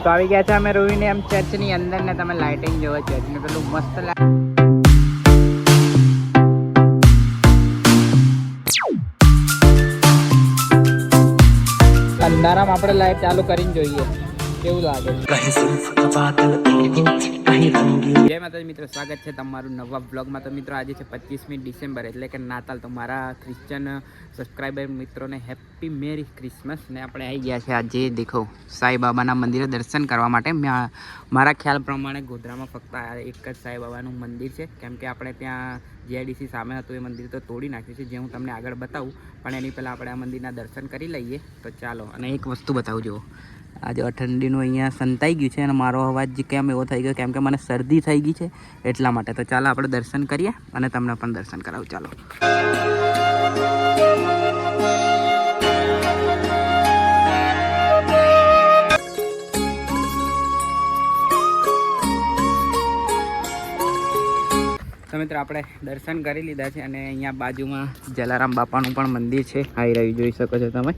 તો આવી ગયા છે અમે રોહીને એમ ચર્ચની અંદર ને તમે લાઇટિંગ જોવો ચર્ચનું પેલું મસ્ત અંધારામાં આપણે લાઈટ ચાલુ કરીને જોઈએ કેવું લાગે. જય માતાજી મિત્રો, સ્વાગત છે તમારું નવા બ્લોગમાં. તો મિત્રો આજે છે 25મી ડિસેમ્બર એટલે કે નાતાલ. તો મારા ક્રિશ્ચન સબસ્ક્રાઈબર મિત્રોને હેપી મેરી ક્રિસમસ. ને આપણે આવી ગયા છે આજે દેખો સાંઈબાબાના મંદિરે દર્શન કરવા માટે. મારા ખ્યાલ પ્રમાણે ગોધરામાં ફક્ત એક જ સાંઈબાબાનું મંદિર છે, કેમ કે આપણે ત્યાં જીઆઈડીસી સામે હતું એ મંદિર તો તોડી નાખ્યું છે, જે હું તમને આગળ બતાવું. પણ એની પહેલાં આપણે આ મંદિરના દર્શન કરી લઈએ. તો ચાલો. અને એક વસ્તુ બતાવું જુઓ, આજે ઠંડીનું અહીંયા સંતાઈ ગયું છે અને મારો અવાજ કેમ એવો થઈ ગયો, કેમ કે મને શરદી થઈ ગઈ છે એટલા માટે. તો ચાલો આપણે દર્શન કરીએ અને તમને પણ દર્શન કરાવું. ચાલો. તો મિત્રો આપણે દર્શન કરી લીધા છે અને અહીંયા બાજુમાં જલારામ બાપાનું પણ મંદિર છે, આવી રહ્યું જોઈ શકો છો તમે.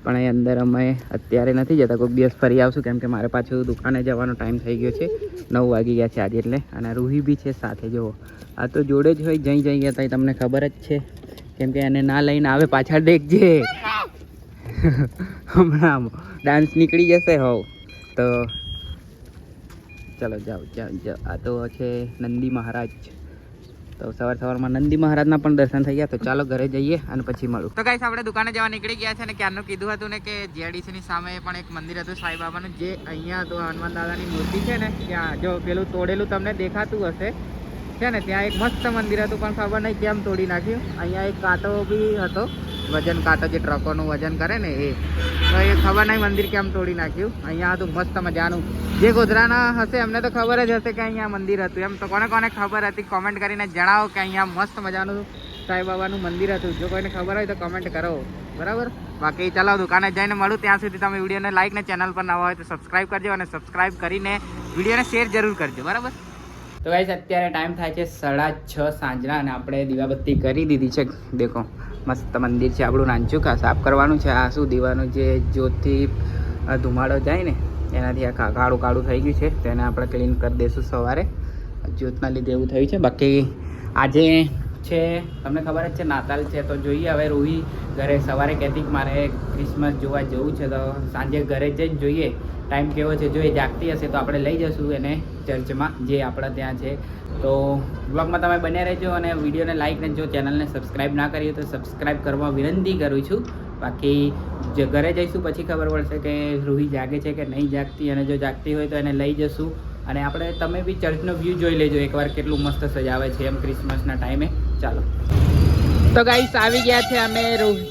પણ અહીં અંદર અમે અત્યારે નથી જતા, કોઈક દિવસ ફરી આવશું, કેમ કે મારે પાછું દુકાને જવાનો ટાઈમ થઈ ગયો છે. 9 વાગી ગયા છે આજે એટલે. અને રૂહી બી છે સાથે. જુઓ આ તો જોડે જ હોય, જઈ હતા તમને ખબર જ છે, કેમ કે એને ના લઈને આવે પાછળ દેખજે. હમણાં ડાન્સ નીકળી જશે હોવ. તો ચલો જાઓ. આ તો છે નંદી મહારાજ. તો સવારમાં નંદી મહારાજના પણ દર્શન થઈ ગયા. તો ચાલો ઘરે જઈએ અને પછી મળું. તો ગાઈસ આપણે દુકાને જવા નીકળી ગયા છે અને ક્યારનું કીધું હતું ને કે જીઆઈડીસીની સામે પણ એક મંદિર હતું સાંઈબાબાનું, જે અહીંયા તો હનુમાન દાદાની મૂર્તિ છે ને ત્યાં જો પેલું તોડેલું તમને દેખાતું હશે છે ને, ત્યાં એક મસ્ત મંદિર હતું, પણ ખબર નહીં કેમ તોડી નાખ્યું. અહીંયા એક કાંટો બી હતો, વજન કાંટો, જે ટ્રકોનું વજન કરે ને એ. તો એ ખબર નહીં મંદિર કેમ તોડી નાખ્યું. અહીંયા હતું મસ્ત મજાનું. જે ગોધરાના હશે એમને તો ખબર જ હશે કે અહીંયા મંદિર હતું એમ. તો કોને કોને ખબર હતી કોમેન્ટ કરીને જણાવો કે અહીંયા મસ્ત મજાનું સાંઈબાબાનું મંદિર હતું. જો કોઈને ખબર હોય તો કમેન્ટ કરો, બરાબર. બાકી ચાલો દુકાને જઈને મળું. ત્યાં સુધી તમે વિડીયોને લાઈક ને ચેનલ પર નવા હોય તો સબસ્ક્રાઈબ કરજો, અને સબસ્ક્રાઈબ કરીને વિડીયોને શેર જરૂર કરજો, બરાબર. તો ગાઈસ અત્યારે ટાઈમ થાય છે 6:30 સાંજના અને આપણે દીવાબત્તી કરી દીધી છે. દેખો મસ્ત મંદિર છે આપણું. નાનચું સાફ કરવાનું છે. આ શું દીવાનું જે જ્યોતથી ધુમાડો જાય ને એનાથી આ કાળું કાળું થઈ ગયું છે, તેને આપણે ક્લીન કરી દઈશું સવારે. જ્યોતના લીધે એવું થયું છે. બાકી આજે છે તમને ખબર જ છે નાતાલ છે. તો જોઈએ હવે રૂહી ઘરે સવારે કહેતી કે મારે ક્રિસમસ જોવા જવું છે, તો સાંજે ઘરે જઈને જોઈએ ટાઈમ કેવો છે. જો એ જાગતી હશે તો આપણે લઈ જઈશું એને ચર્ચમાં, જે આપણા ત્યાં છે. તો બ્લોગમાં તમે બન્યા રહેજો અને વિડીયોને લાઈક ને જો ચેનલને સબસ્ક્રાઈબ ના કરી તો સબસ્ક્રાઈબ કરવા વિનંતી કરું છું. બાકી ઘરે જઈશું પછી ખબર પડશે કે રૂહી જાગે છે કે નહીં જાગતી, અને જો જાગતી હોય તો એને લઈ જશું. અને આપણે તમે બી ચર્ચનો વ્યૂ જોઈ લેજો એકવાર, કેટલું મસ્ત સજાવે છે એમ ક્રિસમસના ટાઈમે. ચાલો. તો ગાઈસ આવી ગયા છે અમે રૂહી.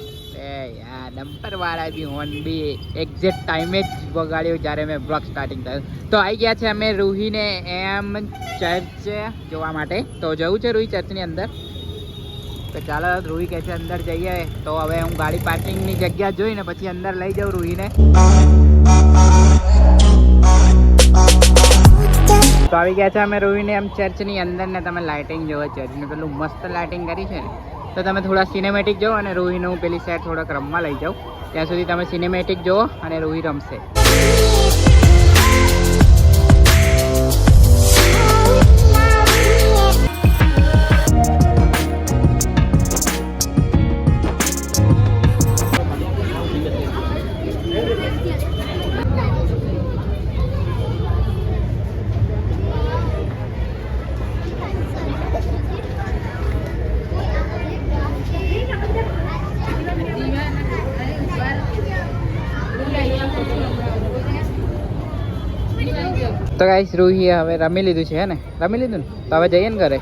નંબર વાળા બી હોર્ન બી એક્ઝેક્ટ ટાઈમે જ વગાડ્યો જ્યારે મેં બ્લોગ સ્ટાર્ટિંગ થયું. તો આવી ગયા છે અમે રૂહીને એમ ચર્ચ જોવા માટે. તો જવું છે રૂહી ચર્ચની અંદર. તો ચાલો રૂહી કહે છે અંદર જઈએ. તો હવે હું ગાડી પાર્કિંગની જગ્યા જોઈને પછી અંદર લઈ જાઉં રૂહીને. તો આવી ગયા છે અમે રૂહીને એમ ચર્ચની અંદર ને તમે લાઇટિંગ જોવો ચર્ચનું પેલું મસ્ત લાઇટિંગ કરી છે ને. તો તમે થોડા સિનેમેટિક જોવો અને રૂહીને હું પેલી સાઈડ થોડાક રમવા લઈ જાઉં. ત્યાં સુધી તમે સિનેમેટિક જોવો અને રૂહી રમશે. તો ગાઈસ રૂહીએ હવે રમી લીધું છે ને, રમી લીધું ને. તો હવે જઈએ ને ઘરે.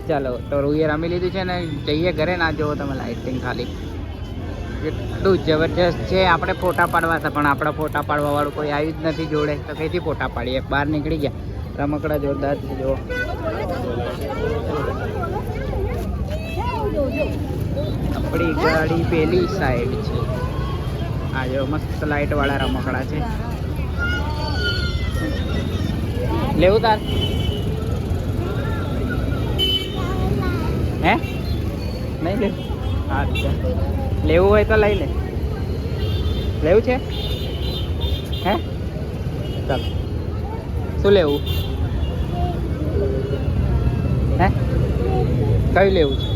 ચાલો. તો રૂહીએ રમી લીધું છે ને જઈએ ઘરે. ના જુઓ તમે લાઇટિંગ ખાલી એટલું જબરજસ્ત છે. આપણે ફોટા પાડવા હતા પણ આપણા ફોટા પાડવા વાળું કોઈ આવ્યું જ નથી જોડે. તો કઈથી ફોટા પાડીએ, બહાર નીકળી ગયા. રમકડા જોરદાર છે. જુઓ આપણી ગાડી પેલી સાઈડ છે. આ જો મસ્ત લાઇટ વાળા રમકડા છે. લેવું તાર? હે નહીં લેવું? અચ્છા લેવું હોય તો લઈ લે. લેવું છે? હે ચાલ શું લેવું હે કયું લેવું છે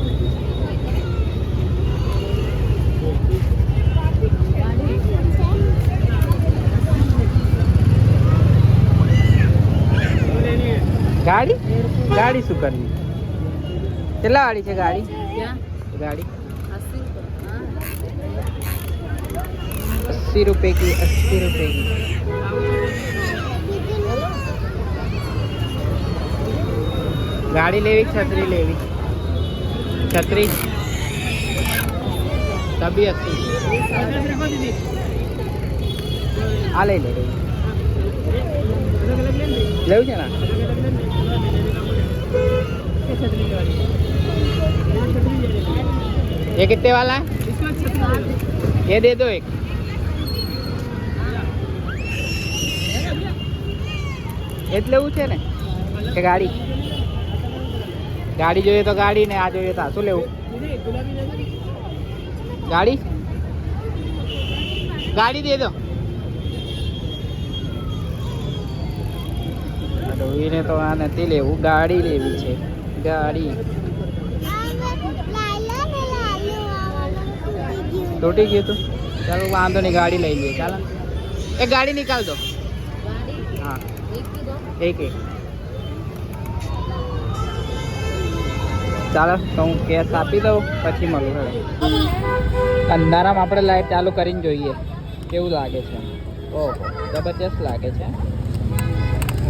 ગાડી ગાડી શું કરવી કેટલા વાળી છે ગાડી गाड़ी 80 रुपए की 80 रुपए की गाड़ी लेवी छतरी लेवी छतरी तभी 80 आ ले लेવું છે ને ये कितने वाला है ये दे दो एक लेવું છે ને કે ગાડી ગાડી જોઈએ તો ગાડી ને આ જોઈએ તો શું લેવું ગાડી ગાડી દે દો એને તો આ નથી લેવું ગાડી લેવી છે ગાડી टूटी गई तो चलो वांधो नहीं गाड़ी ले लिए चलो एक गाड़ी निकाल दो हाँ एक ચાલો તો હું કેસ આપી દઉં પછી મળું હવે અંધારામાં આપણે લાઈટ ચાલુ કરીને જોઈએ કેવું લાગે છે ઓહો જબરજસ્ત લાગે છે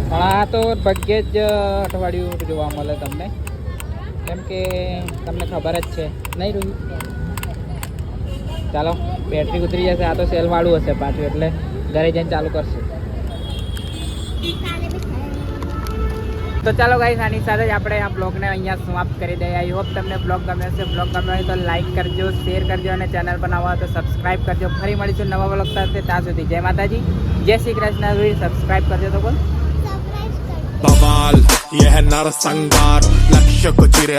પણ આ તો ભાગ્યે જ અઠવાડિયું જોવા મળે તમને કેમ કે તમને ખબર જ છે નહીં રહ્યું ચાલો બેટરી ઉતરી જશે આ તો સેલ વાળું હશે પાછું એટલે ઘરે જઈને ચાલુ કરશું તો ચાલો ગાઈસ આની સાથે જ આપણે આ બ્લોગને અહીંયા સમાપ્ત કરી દઈએ આઈ હોપ તમને બ્લોગ ગમ્યો હશે બ્લોગ ગમ્યો હોય તો લાઈક કરજો શેર કરજો અને ચેનલ પર નવા હોય તો સબસ્ક્રાઈબ કરજો ફરી મળીશું નવા બ્લોગ સાથે ત્યાં સુધી જય માતાજી જય શ્રી કૃષ્ણ સબસ્ક્રાઈબ કરજો તો બોલ बवाल यह नरसंहार लक्ष्य को चिरे